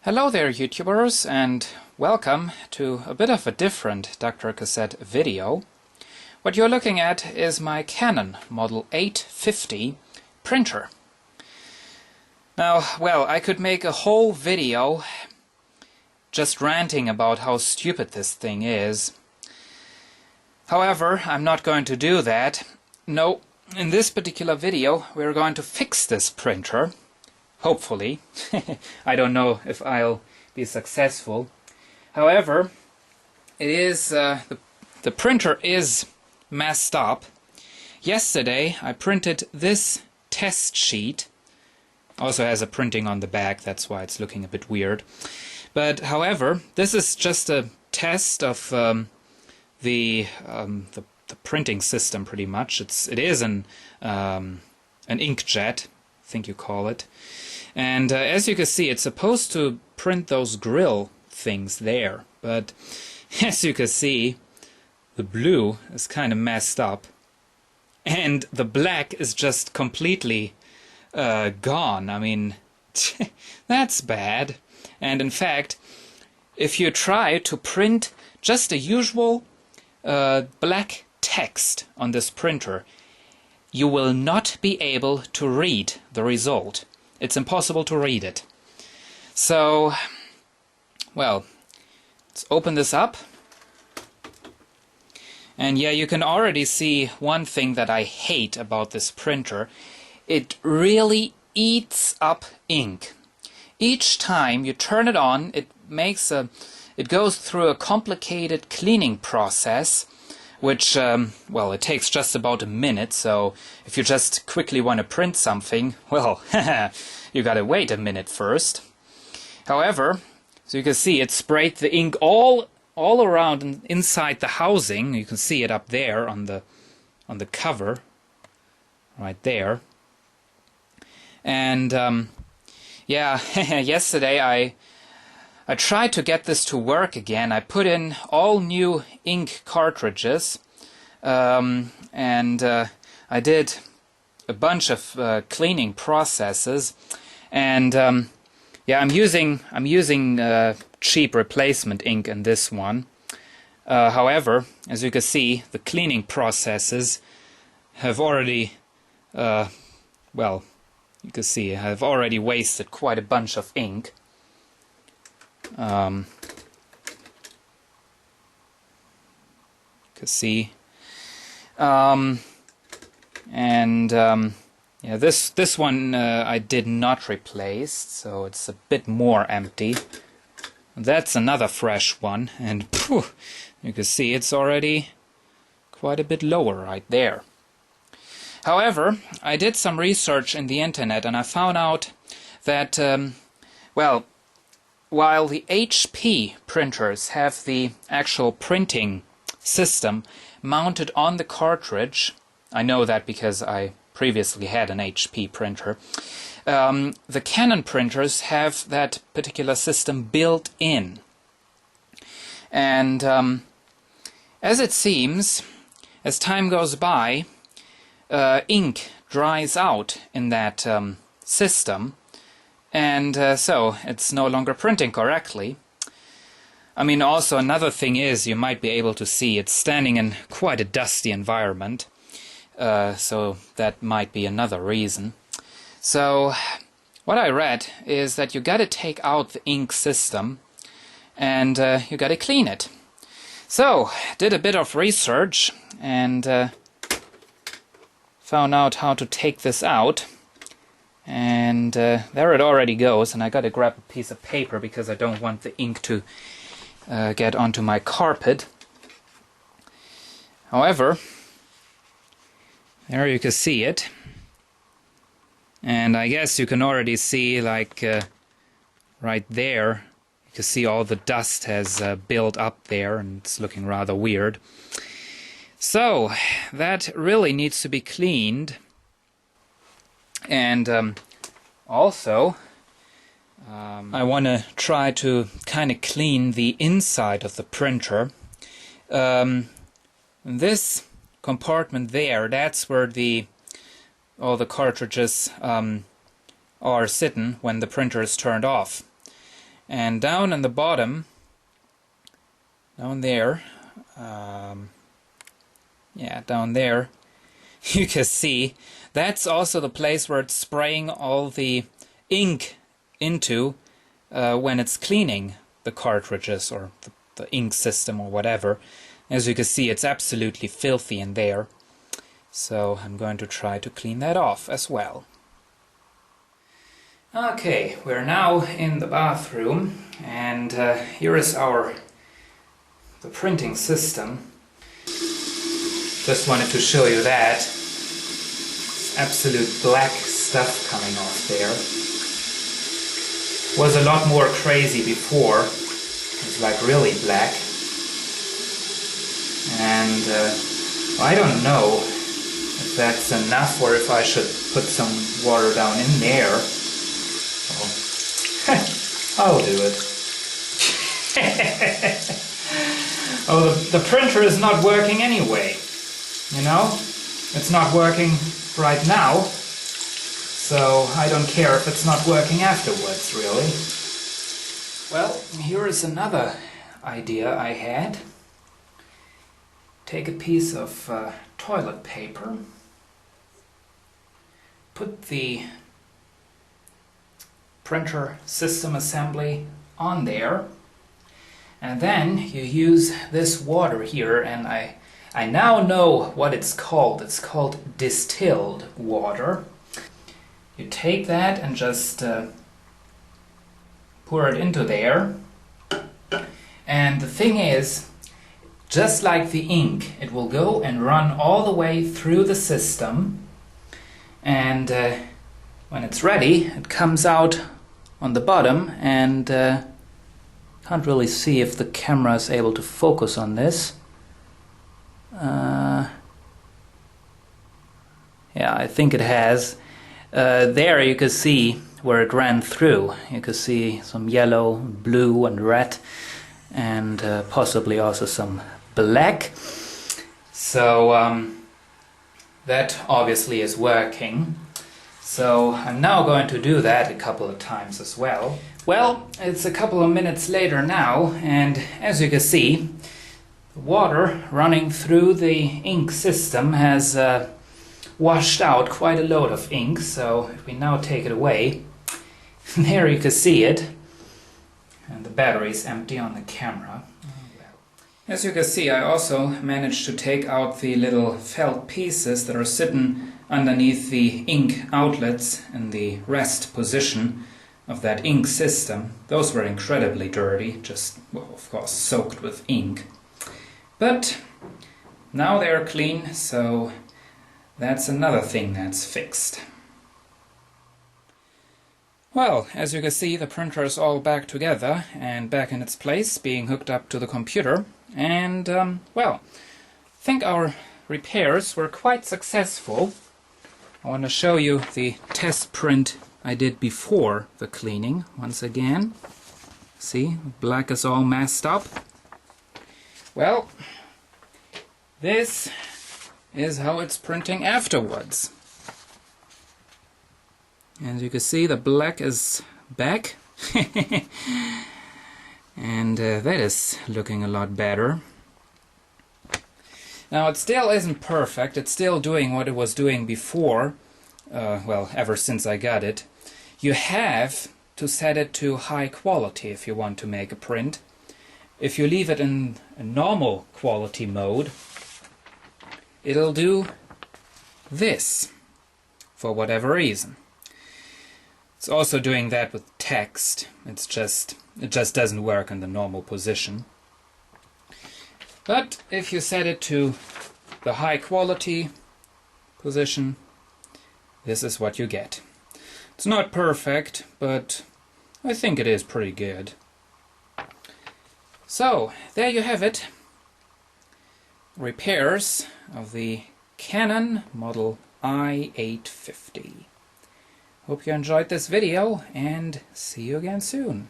Hello there YouTubers, and welcome to a bit of a different DrCassette video. What you're looking at is my Canon Model 850 printer. Now, well, I could make a whole video just ranting about how stupid this thing is. However, I'm not going to do that. No, in this particular video we're going to fix this printer. Hopefully. I don't know if I'll be successful. However, it is the printer is messed up. Yesterday I printed this test sheet. Also has a printing on the back, that's why it's looking a bit weird. But however, this is just a test of the printing system, pretty much. It is an inkjet, I think you call it. And as you can see, it's supposed to print those grill things there, but as you can see, the blue is kind of messed up, and the black is just completely gone. I mean, that's bad. And in fact, if you try to print just a usual black text on this printer, you will not be able to read the result. It's impossible to read it. So, well, let's open this up. And yeah, you can already see one thing that I hate about this printer. It really eats up ink. Each time you turn it on, it goes through a complicated cleaning process, which, well, it takes just about a minute, so if you just quickly want to print something, well, you gotta wait a minute first. However, so you can see it sprayed the ink all around and inside the housing. You can see it up there on the cover, right there. And yeah, yesterday I tried to get this to work again. I put in all new ink cartridges, and I did a bunch of cleaning processes, and yeah, I'm using cheap replacement ink in this one. However, as you can see, the cleaning processes have already, well, you can see I've already wasted quite a bunch of ink. You can see, yeah, this one I did not replace, so it's a bit more empty. That's another fresh one, and phew, you can see it's already quite a bit lower right there. However, I did some research in the internet, and I found out that, well, while the HP printers have the actual printing system mounted on the cartridge, I know that because I previously had an HP printer, the Canon printers have that particular system built in. And as it seems, as time goes by, ink dries out in that system, and so it's no longer printing correctly. I mean, also another thing is, you might be able to see it's standing in quite a dusty environment, so that might be another reason. So what I read is that you gotta take out the ink system and you gotta clean it. So did a bit of research and found out how to take this out. And there it already goes, and I gotta grab a piece of paper because I don't want the ink to get onto my carpet. However, there you can see it, and I guess you can already see, like, right there, you can see all the dust has built up there, and it's looking rather weird. So that really needs to be cleaned. And also, I want to try to kind of clean the inside of the printer. This compartment there, that's where all the cartridges are sitting when the printer is turned off. And down in the bottom, down there, yeah, down there, you can see that's also the place where it's spraying all the ink into when it's cleaning the cartridges or the ink system or whatever. As you can see, it's absolutely filthy in there. So I'm going to try to clean that off as well. Okay, we're now in the bathroom, and here is the printing system. Just wanted to show you that. It's absolute black stuff coming off there. Was a lot more crazy before. It was like really black. And I don't know if that's enough or if I should put some water down in there. I'll do it. Oh, the printer is not working anyway. You know? It's not working right now. So I don't care if it's not working afterwards, really. Well, here is another idea I had. Take a piece of toilet paper. Put the printer system assembly on there, and then you use this water here, and I now know what it's called. It's called distilled water. You take that and just pour it into there, and the thing is, just like the ink, it will go and run all the way through the system, and when it's ready, it comes out on the bottom, and can't really see if the camera is able to focus on this. Yeah, I think it has. There you can see where it ran through. You can see some yellow, blue and red, and possibly also some black. So that obviously is working. So I'm now going to do that a couple of times as well. Well, it's a couple of minutes later now, and as you can see, the water running through the ink system has washed out quite a load of ink. So if we now take it away, there you can see it, and the battery is empty on the camera. As you can see, I also managed to take out the little felt pieces that are sitting underneath the ink outlets in the rest position of that ink system. Those were incredibly dirty, just, well, of course, soaked with ink. But now they're clean, so that's another thing that's fixed. Well, as you can see, the printer is all back together and back in its place, being hooked up to the computer. And, well, I think our repairs were quite successful. I want to show you the test print I did before the cleaning once again. See, black is all messed up. Well, this is how it's printing afterwards. As you can see, the black is back. And that is looking a lot better. Now, it still isn't perfect. It's still doing what it was doing before. Well, ever since I got it. You have to set it to high quality if you want to make a print. If you leave it in a normal quality mode, it'll do this for whatever reason. It's also doing that with text. It just doesn't work in the normal position. But if you set it to the high quality position, this is what you get. It's not perfect, but I think it is pretty good. So, there you have it. Repairs of the Canon model i850. Hope you enjoyed this video, and see you again soon.